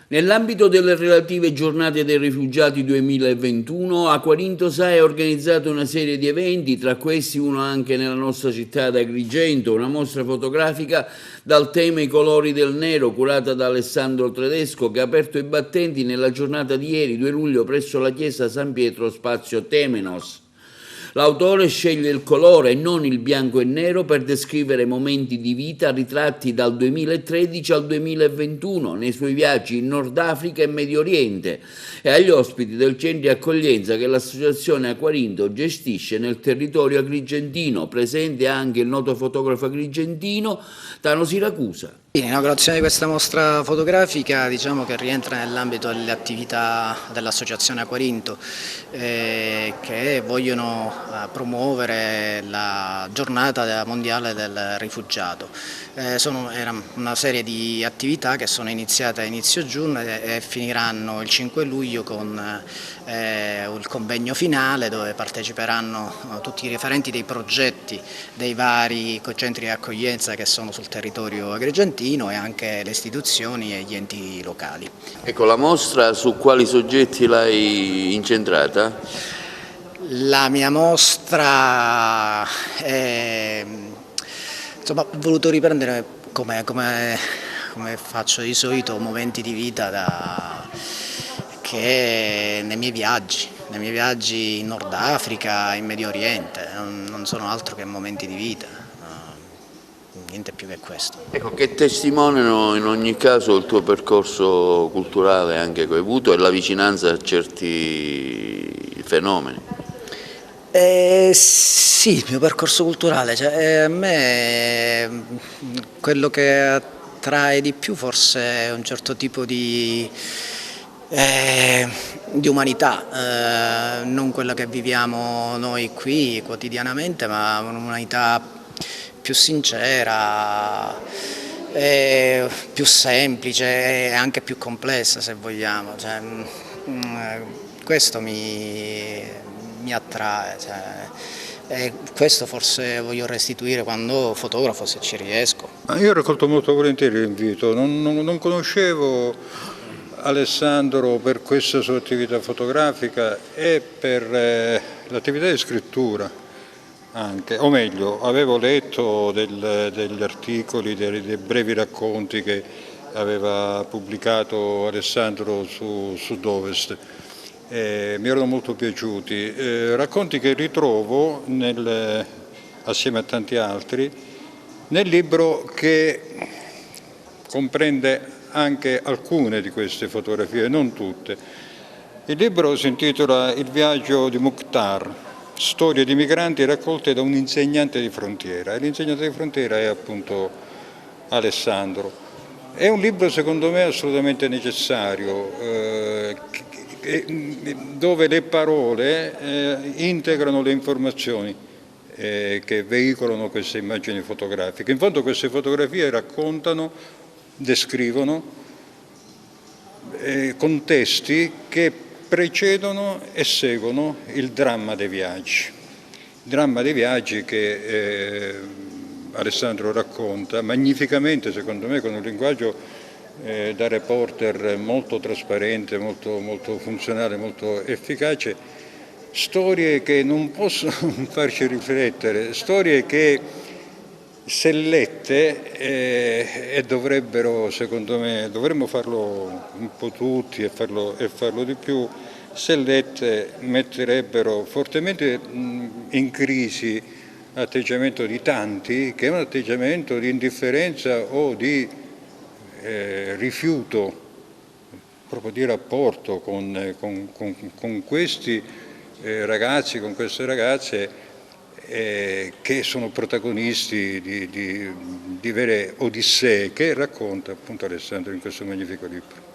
Nell'ambito delle relative giornate dei rifugiati 2021, Acquarinto SAE ha organizzato una serie di eventi, tra questi uno anche nella nostra città di Agrigento, una mostra fotografica dal tema I colori del nero, curata da Alessandro Tredesco, che ha aperto i battenti nella giornata di ieri, 2 luglio, presso la chiesa San Pietro Spazio Temenos. L'autore sceglie il colore e non il bianco e nero per descrivere momenti di vita ritratti dal 2013 al 2021 nei suoi viaggi in Nord Africa e Medio Oriente e agli ospiti del centro di accoglienza che l'associazione Acquarinto gestisce nel territorio agrigentino. Presente anche il noto fotografo agrigentino Tano Siracusa. L'inaugurazione di questa mostra fotografica diciamo che rientra nell'ambito delle attività dell'Associazione Acquarinto che vogliono promuovere la giornata mondiale del rifugiato. Era una serie di attività che sono iniziate a inizio giugno e finiranno il 5 luglio con il convegno finale dove parteciperanno tutti i referenti dei progetti dei vari centri di accoglienza che sono sul territorio agrigentino e anche le istituzioni e gli enti locali. Ecco, la mostra su quali soggetti l'hai incentrata? La mia mostra insomma, ho voluto riprendere come faccio di solito momenti di vita che nei miei viaggi in Nord Africa, in Medio Oriente, non sono altro che momenti di vita, niente più che questo. Ecco, che testimoniano in ogni caso il tuo percorso culturale anche che hai avuto e la vicinanza a certi fenomeni. Sì, il mio percorso culturale, cioè, a me quello che attrae di più forse è un certo tipo di umanità, non quella che viviamo noi qui quotidianamente, ma un'umanità più sincera, più semplice e anche più complessa se vogliamo. Cioè, questo mi attrae, cioè, e questo forse voglio restituire quando fotografo, se ci riesco. Io ho raccolto molto volentieri l'invito, non conoscevo Alessandro per questa sua attività fotografica e per l'attività di scrittura anche, o meglio, avevo letto degli articoli, dei brevi racconti che aveva pubblicato Alessandro su Sud-Ovest. Mi erano molto piaciuti, racconti che ritrovo assieme a tanti altri nel libro che comprende anche alcune di queste fotografie, non tutte. Il libro si intitola Il viaggio di Mukhtar, storie di migranti raccolte da un insegnante di frontiera, e l'insegnante di frontiera è appunto Alessandro. È un libro secondo me assolutamente necessario, dove le parole integrano le informazioni che veicolano queste immagini fotografiche. In fondo queste fotografie raccontano, descrivono contesti che precedono e seguono il dramma dei viaggi. Il dramma dei viaggi che Alessandro racconta magnificamente, secondo me, con un linguaggio da reporter molto trasparente, molto funzionale, molto efficace, storie che non possono farci riflettere, storie che se lette e dovrebbero, secondo me, dovremmo farlo un po' tutti e farlo di più, se lette metterebbero fortemente in crisi l'atteggiamento di tanti, che è un atteggiamento di indifferenza o di rifiuto proprio di rapporto con questi ragazzi, con queste ragazze che sono protagonisti di vere odissee che racconta appunto Alessandro in questo magnifico libro.